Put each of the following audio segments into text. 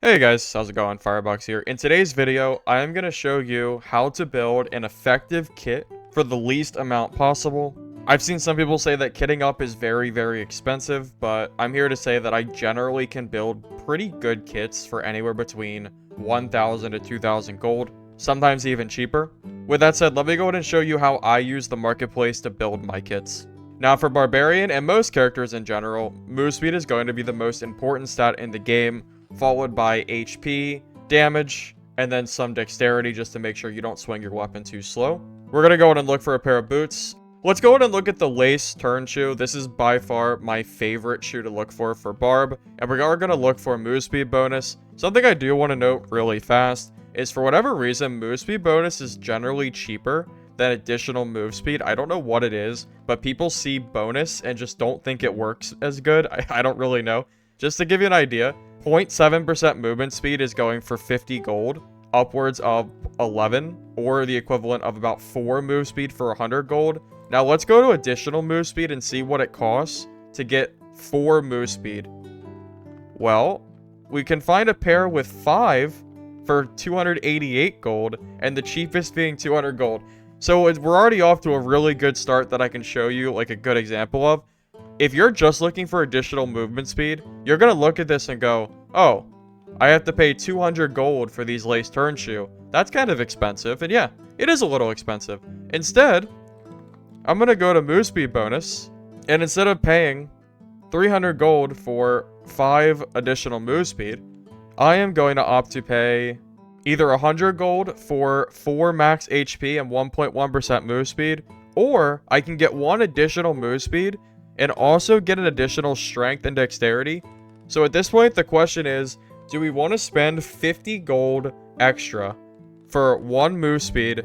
Hey guys, how's it going? Firebox here. In today's video, I am going to show you how to build an effective kit for the least amount possible. I've seen some people say that kitting up is very expensive, but I'm here to say that I generally can build pretty good kits for anywhere between 1,000 to 2,000 gold, sometimes even cheaper. With that said, let me go ahead and show you how I use the marketplace to build my kits. Now for Barbarian and most characters in general, move speed is going to be the most important stat in the game, followed by HP, damage, and then some dexterity just to make sure you don't swing your weapon too slow. We're going to go ahead and look for a pair of boots. Let's go ahead and look at the lace turn shoe. This is by far my favorite shoe to look for Barb, and we are going to look for move speed bonus. Something I do want to note really fast is for whatever reason, move speed bonus is generally cheaper than additional move speed. I don't know what it is, but people see bonus and just don't think it works as good. I don't really know. Just to give you an idea, 0.7% movement speed is going for 50 gold, upwards of 11, or the equivalent of about 4 move speed for 100 gold. Now let's go to additional move speed and see what it costs to get 4 move speed. Well, we can find a pair with 5 for 288 gold, and the cheapest being 200 gold. So we're already off to a really good start that I can show you like a good example of. If you're just looking for additional movement speed, you're going to look at this and go, oh, I have to pay 200 gold for these lace turn shoe. That's kind of expensive. And yeah, it is a little expensive. Instead, I'm going to go to move speed bonus. And instead of paying 300 gold for 5 additional move speed, I am going to opt to pay either 100 gold for 4 max HP and 1.1% move speed, or I can get 1 additional move speed and also get an additional strength and dexterity. So at this point, the question is, do we want to spend 50 gold extra for 1 move speed,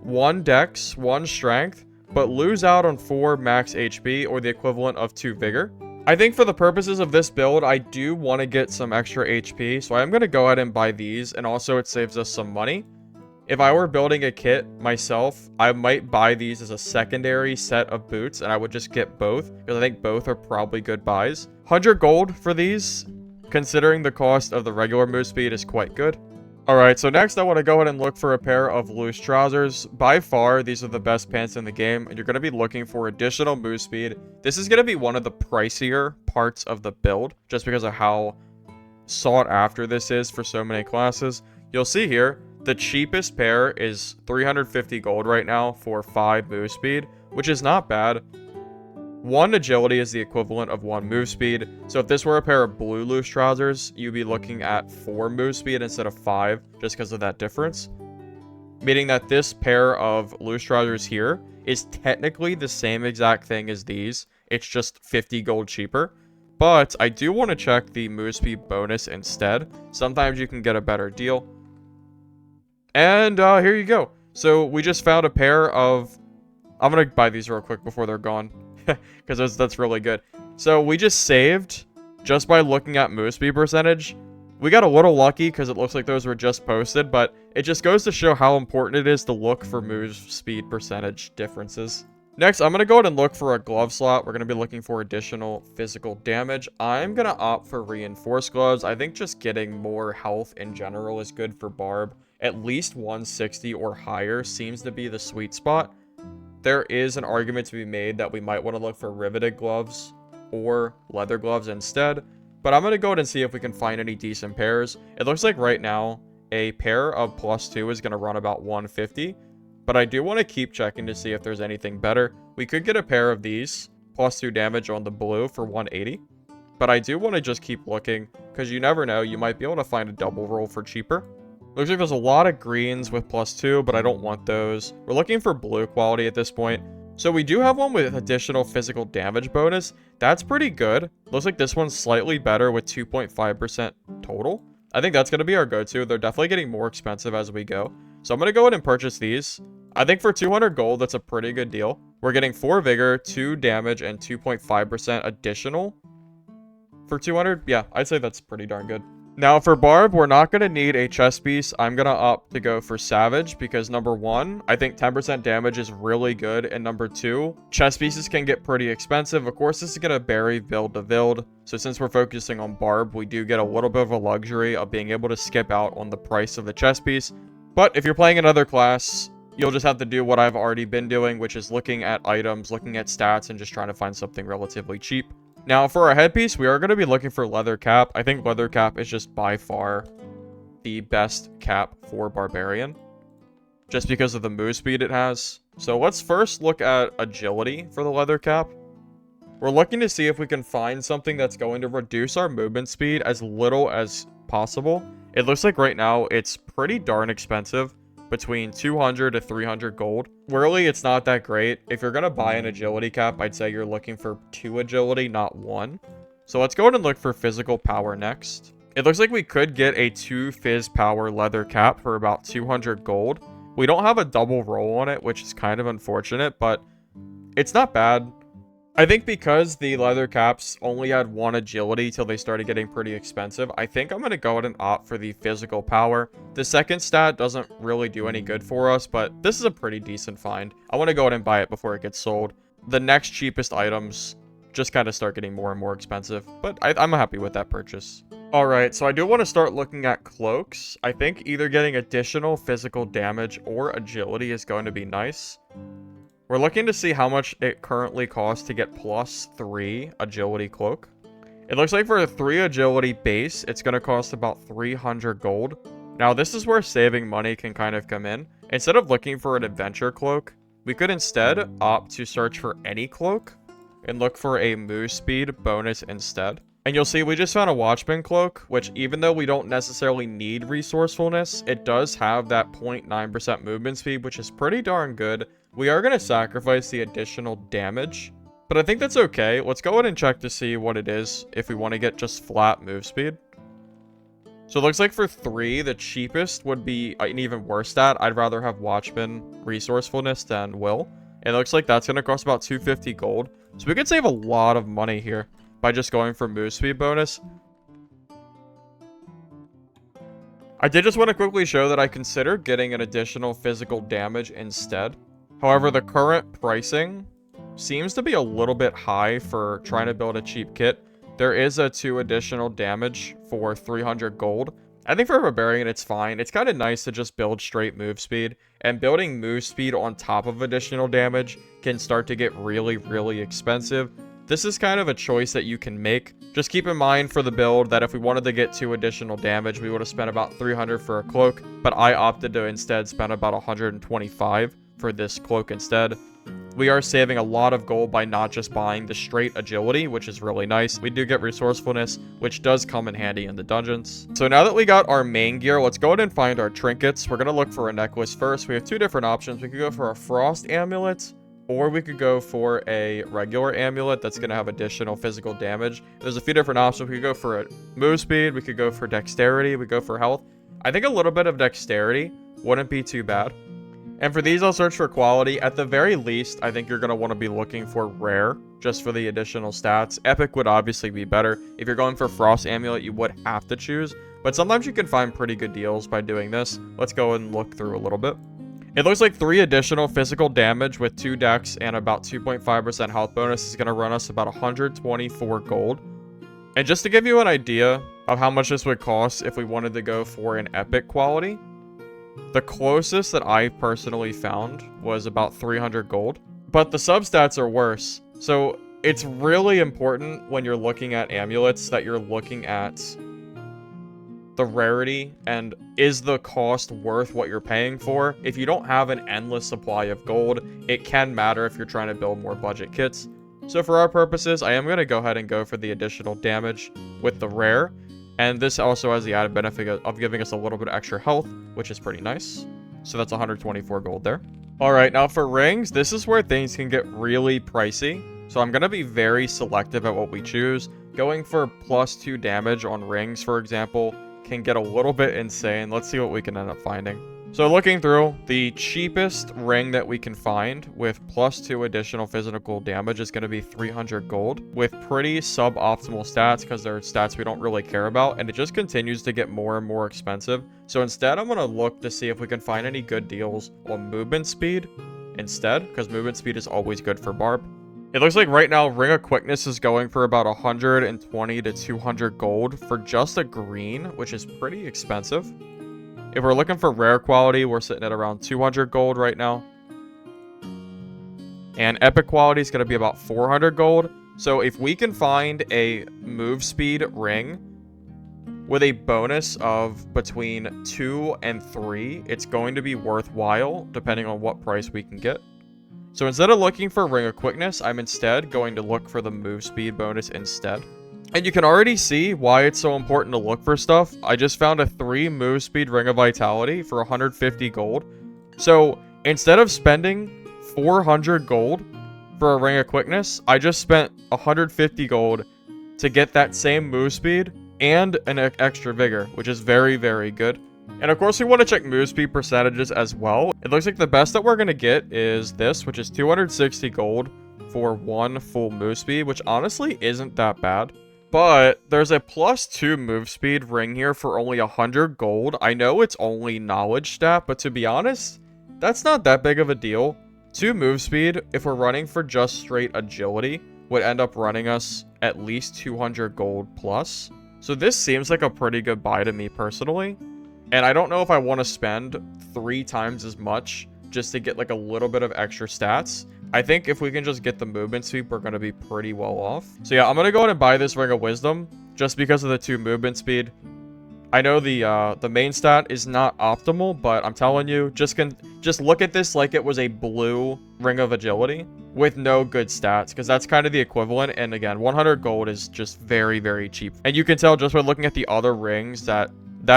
1 dex, 1 strength, but lose out on 4 max HP or the equivalent of 2 vigor? I think for the purposes of this build, I do want to get some extra HP, so I'm going to go ahead and buy these, and also it saves us some money. If I were building a kit myself, I might buy these as a secondary set of boots, and I would just get both, because I think both are probably good buys. 100 gold for these, considering the cost of the regular move speed, is quite good. Alright, so next I want to go ahead and look for a pair of loose trousers. By far, these are the best pants in the game, and you're going to be looking for additional move speed. This is going to be one of the pricier parts of the build, just because of how sought after this is for so many classes. You'll see here, the cheapest pair is 350 gold right now for 5 move speed, which is not bad. 1 agility is the equivalent of 1 move speed, so if this were a pair of blue loose trousers, you'd be looking at 4 move speed instead of 5, just because of that difference. Meaning that this pair of loose trousers here is technically the same exact thing as these, it's just 50 gold cheaper. But I do want to check the move speed bonus instead. Sometimes you can get a better deal. And here you go. So we just found a pair of... I'm going to buy these real quick before they're gone, because that's really good. So we just saved just by looking at move speed percentage. We got a little lucky because it looks like those were just posted, but it just goes to show how important it is to look for move speed percentage differences. Next, I'm going to go ahead and look for a glove slot. We're going to be looking for additional physical damage. I'm going to opt for reinforced gloves. I think just getting more health in general is good for Barb. At least 160 or higher seems to be the sweet spot. There is an argument to be made that we might want to look for riveted gloves or leather gloves instead. But I'm going to go ahead and see if we can find any decent pairs. It looks like right now, a pair of +2 is going to run about 150. But I do want to keep checking to see if there's anything better. We could get a pair of these, +2 damage on the blue for 180. But I do want to just keep looking, because you never know, you might be able to find a double roll for cheaper. Looks like there's a lot of greens with +2, but I don't want those. We're looking for blue quality at this point. So we do have one with additional physical damage bonus. That's pretty good. Looks like this one's slightly better with 2.5% total. I think that's going to be our go-to. They're definitely getting more expensive as we go. So I'm going to go ahead and purchase these. I think for 200 gold, that's a pretty good deal. We're getting 4 vigor, 2 damage, and 2.5% additional. For 200, yeah, I'd say that's pretty darn good. Now for Barb, we're not going to need a chest piece. I'm going to opt to go for Savage because number one, I think 10% damage is really good. And number two, chest pieces can get pretty expensive. Of course, this is going to vary build to build. So since we're focusing on Barb, we do get a little bit of a luxury of being able to skip out on the price of the chest piece. But if you're playing another class, you'll just have to do what I've already been doing, which is looking at items, looking at stats, and just trying to find something relatively cheap. Now, for our headpiece, we are going to be looking for leather cap. I think leather cap is just by far the best cap for Barbarian, just because of the move speed it has. So let's first look at agility for the leather cap. We're looking to see if we can find something that's going to reduce our movement speed as little as possible. It looks like right now it's pretty darn expensive, between 200 to 300 gold. Really, it's not that great. If you're gonna buy an agility cap, I'd say you're looking for 2 agility, not 1. So let's go ahead and look for physical power next. It looks like we could get a 2 phys power leather cap for about 200 gold. We don't have a double roll on it, which is kind of unfortunate, but it's not bad. I think because the leather caps only had 1 agility till they started getting pretty expensive, I think I'm going to go ahead and opt for the physical power. The second stat doesn't really do any good for us, but this is a pretty decent find. I want to go ahead and buy it before it gets sold. The next cheapest items just kind of start getting more and more expensive, but I'm happy with that purchase. Alright, so I do want to start looking at cloaks. I think either getting additional physical damage or agility is going to be nice. We're looking to see how much it currently costs to get +3 agility cloak. It looks like for a 3 agility base, it's going to cost about 300 gold. Now, this is where saving money can kind of come in. Instead of looking for an adventure cloak, we could instead opt to search for any cloak and look for a move speed bonus instead. And you'll see we just found a Watchman cloak, which even though we don't necessarily need resourcefulness, it does have that 0.9% movement speed, which is pretty darn good. We are going to sacrifice the additional damage, but I think that's okay. Let's go ahead and check to see what it is if we want to get just flat move speed. So it looks like for 3, the cheapest would be an even worse stat. I'd rather have Watchman resourcefulness than Will. It looks like that's going to cost about 250 gold. So we could save a lot of money here by just going for move speed bonus. I did just want to quickly show that I consider getting an additional physical damage instead. However, the current pricing seems to be a little bit high for trying to build a cheap kit. There is a 2 additional damage for 300 gold. I think for a Barbarian, it's fine. It's kind of nice to just build straight move speed. And building move speed on top of additional damage can start to get really, really expensive. This is kind of a choice that you can make. Just keep in mind for the build that if we wanted to get 2 additional damage, we would have spent about 300 for a cloak. But I opted to instead spend about 125 for this cloak instead. We are saving a lot of gold by not just buying the straight agility, which is really nice. We do get resourcefulness, which does come in handy in the dungeons. So now that we got our main gear, let's go ahead and find our trinkets. We're going to look for a necklace first. We have 2 different options. We could go for a frost amulet, or we could go for a regular amulet that's going to have additional physical damage. There's a few different options. We could go for a move speed. We could go for dexterity. We go for health. I think a little bit of dexterity wouldn't be too bad. And for these, I'll search for quality. At the very least, I think you're going to want to be looking for rare, just for the additional stats. Epic would obviously be better. If you're going for Frost Amulet, you would have to choose. But sometimes you can find pretty good deals by doing this. Let's go and look through a little bit. It looks like 3 additional physical damage with 2 dex and about 2.5% health bonus is going to run us about 124 gold. And just to give you an idea of how much this would cost if we wanted to go for an epic quality, the closest that I personally found was about 300 gold. But the substats are worse. So it's really important when you're looking at amulets that you're looking at the rarity and is the cost worth what you're paying for. If you don't have an endless supply of gold, it can matter if you're trying to build more budget kits. So for our purposes, I am going to go ahead and go for the additional damage with the rare. And this also has the added benefit of giving us a little bit of extra health, which is pretty nice. So that's 124 gold there. All right, now for rings, this is where things can get really pricey. So I'm going to be very selective at what we choose. Going for +2 damage on rings, for example, can get a little bit insane. Let's see what we can end up finding. So looking through, the cheapest ring that we can find with +2 additional physical damage is going to be 300 gold with pretty suboptimal stats because they're stats we don't really care about, and it just continues to get more and more expensive. So instead, I'm going to look to see if we can find any good deals on movement speed instead, because movement speed is always good for Barb. It looks like right now Ring of Quickness is going for about 120 to 200 gold for just a green, which is pretty expensive. If we're looking for rare quality, we're sitting at around 200 gold right now. And epic quality is going to be about 400 gold. So if we can find a move speed ring with a bonus of between 2 and 3, it's going to be worthwhile depending on what price we can get. So instead of looking for Ring of Quickness, I'm instead going to look for the move speed bonus instead. And you can already see why it's so important to look for stuff. I just found a 3 move speed Ring of Vitality for 150 gold. So instead of spending 400 gold for a Ring of Quickness, I just spent 150 gold to get that same move speed and an extra vigor, which is very, very good. And of course, we want to check move speed percentages as well. It looks like the best that we're going to get is this, which is 260 gold for 1 full move speed, which honestly isn't that bad. But there's a +2 move speed ring here for only 100 gold. I know it's only knowledge stat, but to be honest, that's not that big of a deal. 2 move speed, if we're running for just straight agility, would end up running us at least 200 gold plus. So this seems like a pretty good buy to me personally. And I don't know if I want to spend 3 times as much just to get like a little bit of extra stats. I think if we can just get the movement speed, we're going to be pretty well off. So yeah, I'm going to go ahead and buy this Ring of Wisdom just because of the 2 movement speed. I know the main stat is not optimal, but I'm telling you, just look at this like it was a blue Ring of Agility with no good stats, because that's kind of the equivalent. And again, 100 gold is just very, very cheap. And you can tell just by looking at the other rings that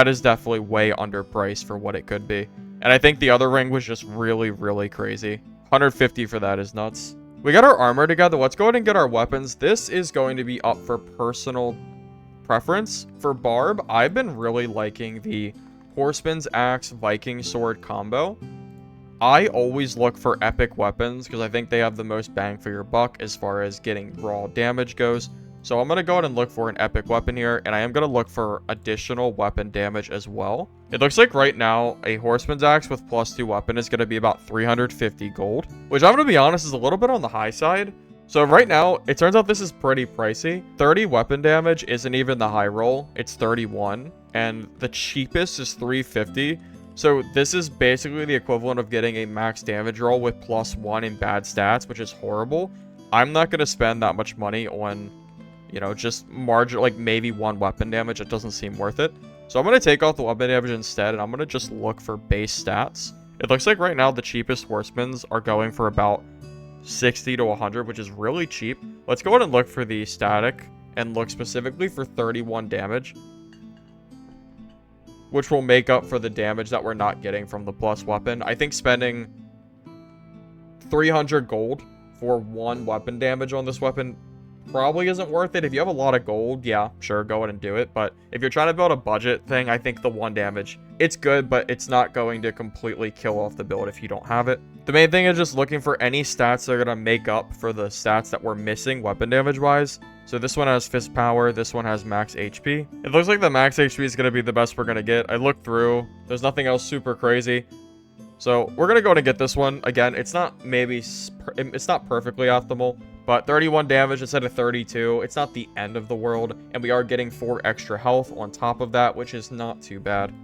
is definitely way underpriced for what it could be. And I think the other ring was just really, really crazy. 150 for that is nuts. We got our armor together. Let's go ahead and get our weapons. This is going to be up for personal preference. For Barb, I've been really liking the Horseman's Axe Viking Sword combo. I always look for epic weapons because I think they have the most bang for your buck as far as getting raw damage goes. So I'm going to go ahead and look for an epic weapon here, and I am going to look for additional weapon damage as well. It looks like right now a Horseman's Axe with +2 weapon is going to be about 350 gold, which I'm going to be honest is a little bit on the high side. So right now, it turns out this is pretty pricey. 30 weapon damage isn't even the high roll, it's 31, and the cheapest is 350. So this is basically the equivalent of getting a max damage roll with +1 in bad stats, which is horrible. I'm not going to spend that much money on, you know, just margin, like maybe 1 weapon damage. It doesn't seem worth it. So I'm going to take off the weapon damage instead, and I'm going to just look for base stats. It looks like right now the cheapest horsemans are going for about 60 to 100, which is really cheap. Let's go ahead and look for the static and look specifically for 31 damage, which will make up for the damage that we're not getting from the plus weapon. I think spending 300 gold for 1 weapon damage on this weapon probably isn't worth it. If you have a lot of gold, yeah, sure, go ahead and do it. But if you're trying to build a budget thing, I think the 1 damage, it's good, but it's not going to completely kill off the build if you don't have it. The main thing is just looking for any stats that are going to make up for the stats that we're missing weapon damage wise. So this one has fist power, this one has max HP. It looks like the max HP is going to be the best we're going to get. I looked through, there's nothing else super crazy. So we're going to go ahead and get this one. Again, it's not perfectly optimal, but 31 damage instead of 32. It's not the end of the world, and we are getting 4 extra health on top of that, which is not too bad.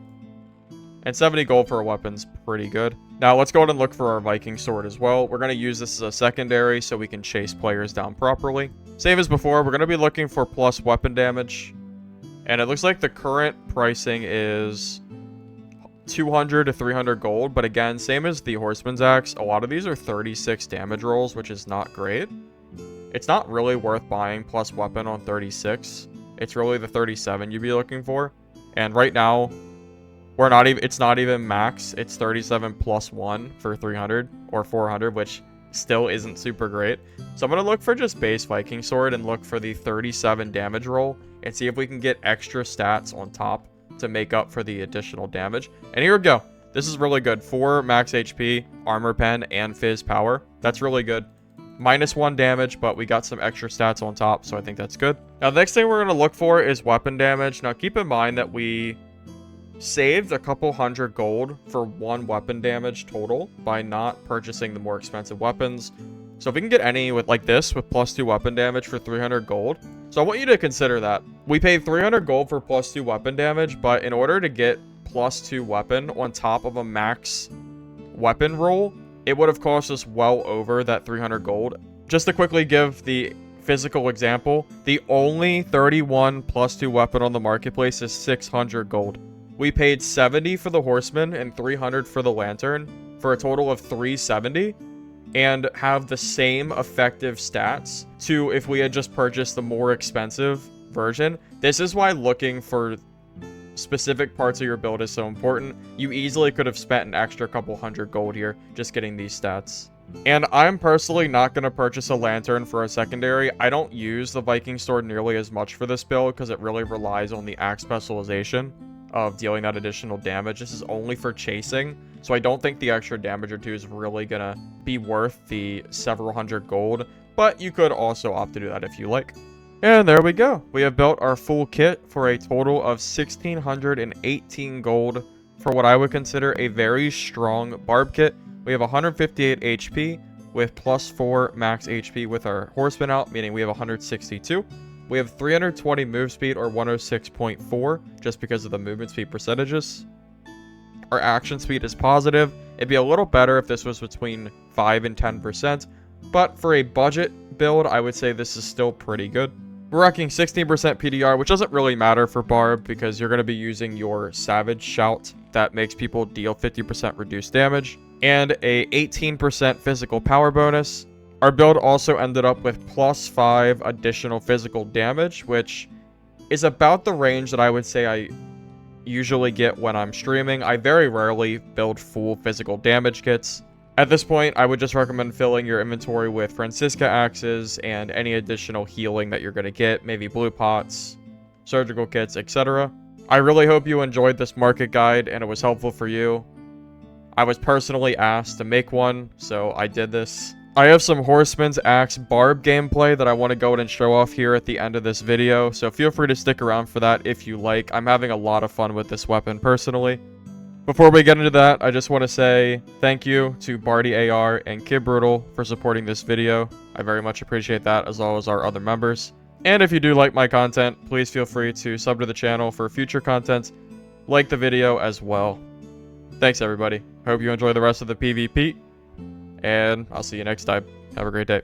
And 70 gold for a weapon's pretty good. Now let's go ahead and look for our Viking sword as well. We're going to use this as a secondary so we can chase players down properly. Same as before, we're going to be looking for plus weapon damage. And it looks like the current pricing is 200 to 300 gold, but again, same as the Horseman's Axe, a lot of these are 36 damage rolls, which is not great. It's not really worth buying plus weapon on 36. It's really the 37 you'd be looking for. And right now, it's not even max. It's 37 plus 1 for 300 or 400, which still isn't super great. So I'm going to look for just base Viking sword and look for the 37 damage roll and see if we can get extra stats on top to make up for the additional damage. And here we go. This is really good. 4 max HP, armor pen, and fizz power. That's really good. -1 damage, but we got some extra stats on top, so I think that's good. Now, the next thing we're going to look for is weapon damage. Now, keep in mind that we saved a couple hundred gold for 1 weapon damage total by not purchasing the more expensive weapons. So if we can get any with like this with +2 weapon damage for 300 gold. So I want you to consider that. We paid 300 gold for +2 weapon damage, but in order to get +2 weapon on top of a max weapon roll, it would have cost us well over that 300 gold. Just to quickly give the physical example, the only 31 +2 weapon on the marketplace is 600 gold. We paid 70 for the horseman and 300 for the lantern for a total of 370 and have the same effective stats to if we had just purchased the more expensive version. This is why looking for specific parts of your build is so important. You easily could have spent an extra couple hundred gold here just getting these stats. And I'm personally not going to purchase a lantern for a secondary. I don't use the Viking sword nearly as much for this build because it really relies on the axe specialization of dealing that additional damage. This is only for chasing, so I don't think the extra damage or 2 is really gonna be worth the several hundred gold, but you could also opt to do that if you like. And there we go. We have built our full kit for a total of 1,618 gold for what I would consider a very strong barb kit. We have 158 HP with +4 max HP with our horseman out, meaning we have 162. We have 320 move speed, or 106.4, just because of the movement speed percentages. Our action speed is positive. It'd be a little better if this was between 5 and 10%, but for a budget build, I would say this is still pretty good. We're rocking 16% PDR, which doesn't really matter for Barb, because you're going to be using your Savage Shout that makes people deal 50% reduced damage, and a 18% physical power bonus. Our build also ended up with +5 additional physical damage, which is about the range that I would say I usually get when I'm streaming. I very rarely build full physical damage kits. At this point, I would just recommend filling your inventory with Francisca axes and any additional healing that you're going to get, maybe blue pots, surgical kits, etc. I really hope you enjoyed this market guide and it was helpful for you. I was personally asked to make one, so I did this. I have some Horseman's Axe Barb gameplay that I want to go ahead and show off here at the end of this video, so feel free to stick around for that if you like. I'm having a lot of fun with this weapon personally. Before we get into that, I just want to say thank you to Barty AR and Kid Brutal for supporting this video. I very much appreciate that, as well as our other members. And if you do like my content, please feel free to sub to the channel for future content. Like the video as well. Thanks everybody. Hope you enjoy the rest of the PvP. And I'll see you next time. Have a great day.